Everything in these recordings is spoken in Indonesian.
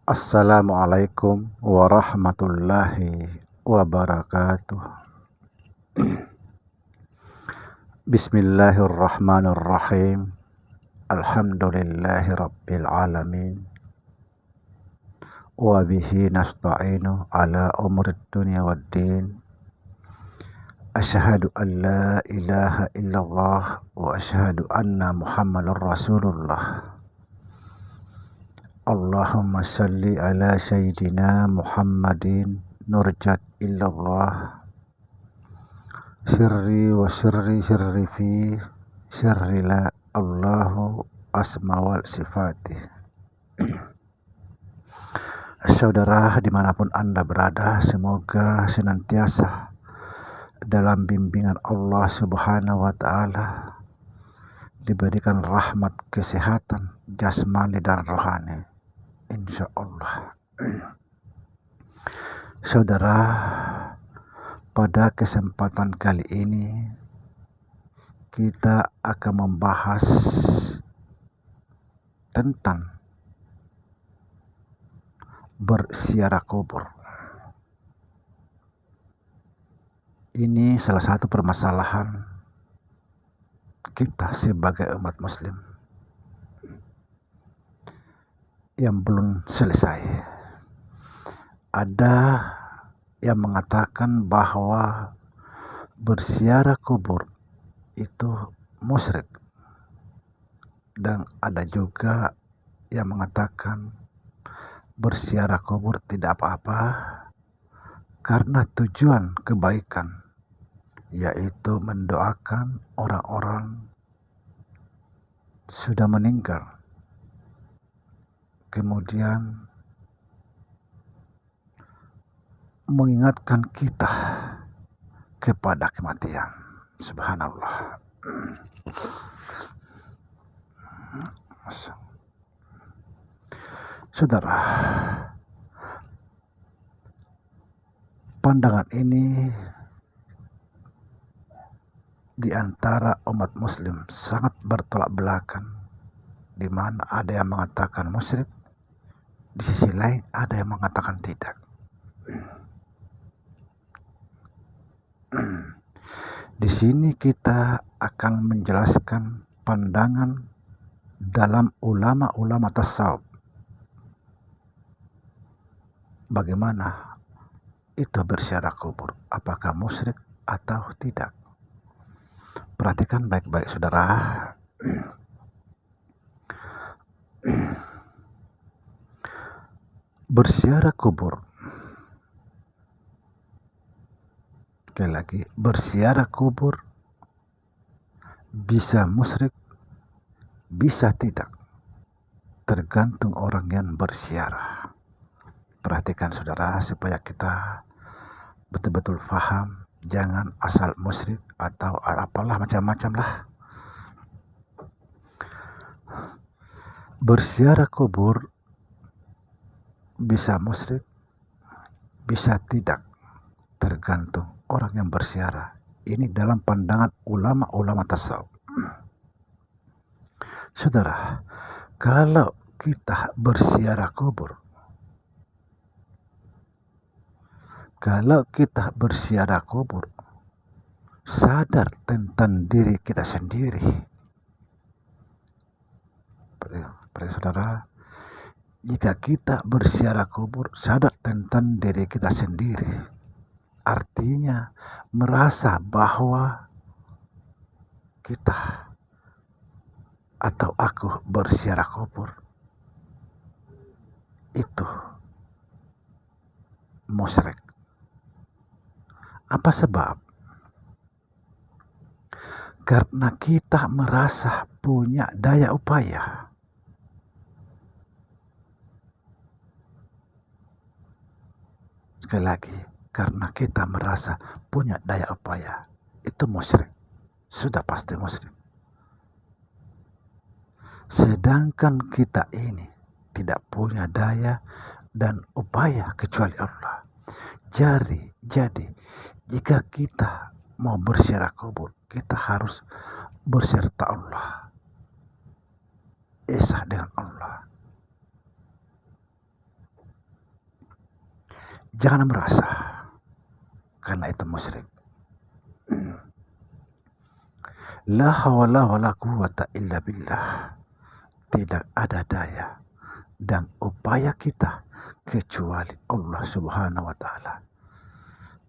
Assalamualaikum warahmatullahi wabarakatuh. Bismillahirrahmanirrahim. Alhamdulillahi rabbil alamin. Wa bihi nasta'inu ala umurid dunya waddin. Asyhadu an la ilaha illallah wa asyhadu anna Muhammadar Rasulullah. Allahumma salli ala sayyidina Muhammadin nurjat illallah sirri wa sirri fi sirri la Allahu asma wal sifati. Saudara dimanapun Anda berada, semoga senantiasa dalam bimbingan Allah subhanahu wa ta'ala, diberikan rahmat kesehatan jasmani dan rohani, insya Allah. Saudara, pada kesempatan kali ini kita akan membahas tentang berziarah kubur. Ini salah satu permasalahan kita sebagai umat muslim yang belum selesai. Ada yang mengatakan bahwa berziarah kubur itu musyrik, dan ada juga yang mengatakan berziarah kubur tidak apa-apa karena tujuan kebaikan, yaitu mendoakan orang-orang sudah meninggal, kemudian mengingatkan kita kepada kematian. Subhanallah. Saudara, pandangan ini di antara umat muslim sangat bertolak belakang, di mana ada yang mengatakan musyrik, di sisi lain ada yang mengatakan tidak. Di sini kita akan menjelaskan pandangan dalam ulama-ulama tasawuf, bagaimana itu berziarah kubur, apakah musyrik atau tidak. Perhatikan baik-baik saudara. Berziarah kubur, sekali lagi, berziarah kubur bisa musyrik, bisa tidak, tergantung orang yang berziarah. Perhatikan saudara supaya kita betul-betul paham, jangan asal musyrik atau apalah macam-macam lah. Berziarah kubur bisa musyrik, bisa tidak, tergantung orang yang berziarah. Ini dalam pandangan ulama-ulama tasawuf. Saudara, kalau kita berziarah kubur, sadar tentang diri kita sendiri. Saudara, jika kita berziarah kubur sadar tentang diri kita sendiri, artinya merasa bahwa kita atau aku berziarah kubur itu musyrik. Apa sebab? Karena kita merasa punya daya upaya. Sekali lagi, karena kita merasa punya daya upaya, itu musyrik. Sudah pasti musyrik. Sedangkan kita ini tidak punya daya dan upaya kecuali Allah. Jadi jika kita mau berziarah kubur, kita harus berserta Allah, esa dengan Allah. Jangan merasa karena itu musyrik. La hawla wa la quwwata illa billah. Tidak ada daya dan upaya kita kecuali Allah Subhanahu wa taala.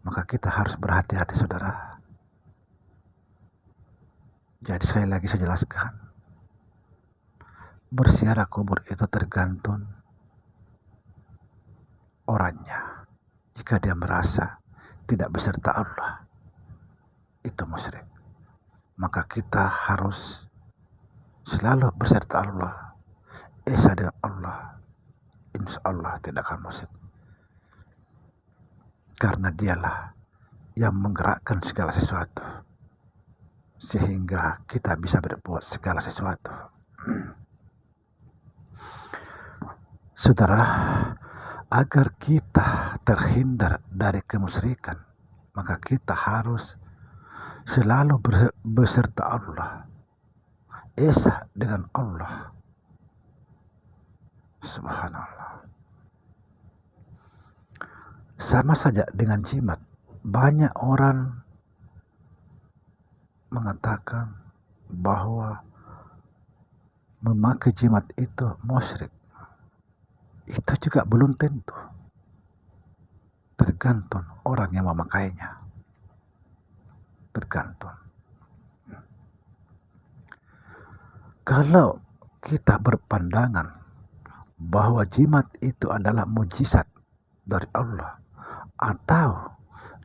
Maka kita harus berhati-hati, saudara. Jadi sekali lagi saya jelaskan, berziarah kubur itu tergantung orangnya. Jika dia merasa tidak beserta Allah, itu musyrik. Maka kita harus selalu beserta Allah, esa dengan Allah, insya Allah tidak akan musyrik. Karena dialah yang menggerakkan segala sesuatu, sehingga kita bisa berbuat segala sesuatu. Saudara, agar kita terhindar dari kemusyrikan, maka kita harus selalu beserta Allah, esa dengan Allah. Subhanallah. Sama saja dengan jimat. Banyak orang mengatakan bahwa memakai jimat itu musyrik. Itu juga belum tentu. Tergantung orang yang memakainya. Tergantung. Kalau kita berpandangan bahwa jimat itu adalah mujizat dari Allah, atau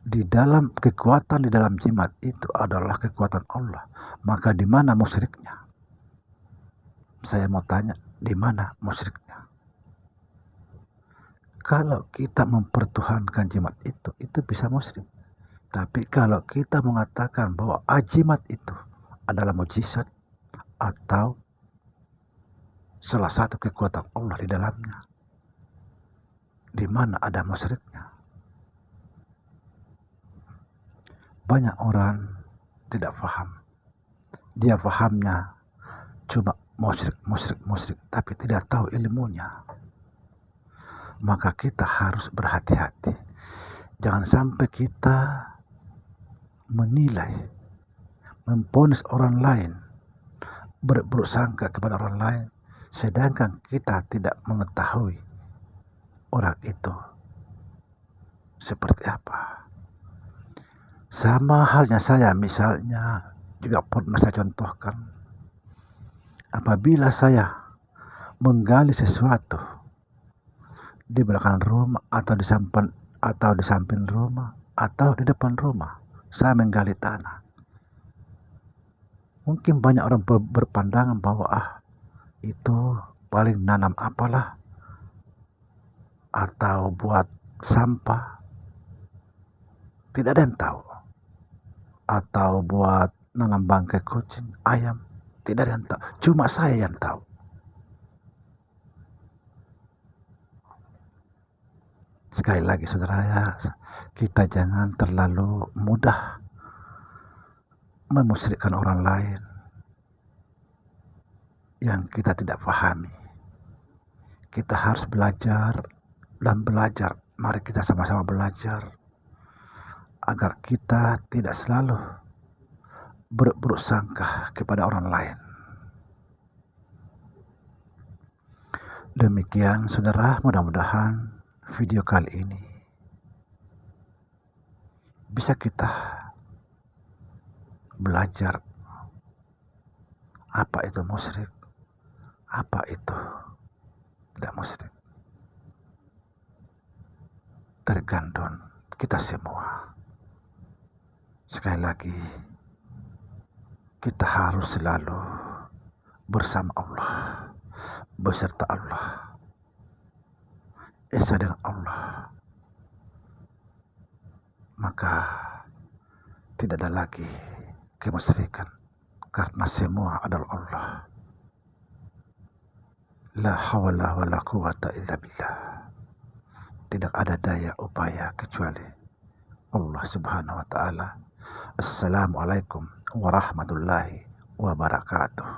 di dalam kekuatan di dalam jimat itu adalah kekuatan Allah, maka di mana musyriknya? Saya mau tanya, di mana musyriknya? Kalau kita mempertuhankan jimat itu bisa musyrik. Tapi kalau kita mengatakan bahwa jimat itu adalah mujizat atau salah satu kekuatan Allah di dalamnya, di mana ada musyriknya? Banyak orang tidak paham. Dia pahamnya cuma musyrik, tapi tidak tahu ilmunya. Maka kita harus berhati-hati. Jangan sampai kita menilai, memvonis orang lain, berburuk sangka kepada orang lain, sedangkan kita tidak mengetahui orang itu seperti apa. Sama halnya saya, misalnya juga pernah saya contohkan, apabila saya menggali sesuatu di belakang rumah atau di samping rumah atau di depan rumah, saya menggali tanah. Mungkin banyak orang berpandangan bahwa itu paling nanam apalah atau buat sampah. Tidak ada yang tahu. Atau buat nanam bangkai kucing, ayam. Tidak ada yang tahu. Cuma saya yang tahu. Sekali lagi saudara ya, kita jangan terlalu mudah memusyrikkan orang lain yang kita tidak pahami. Kita harus belajar dan belajar. Mari kita sama-sama belajar agar kita tidak selalu berburuk sangka kepada orang lain. Demikian saudara, mudah-mudahan video kali ini bisa kita belajar apa itu musyrik, apa itu tidak musyrik. Tergantung kita semua. Sekali lagi, kita harus selalu bersama Allah, beserta Allah, esa dengan Allah. Maka tidak ada lagi kemusyrikan, karena semua adalah Allah. La hawla wa la quwwata illa billah. Tidak ada daya upaya kecuali Allah Subhanahu wa taala. Assalamualaikum warahmatullahi wabarakatuh.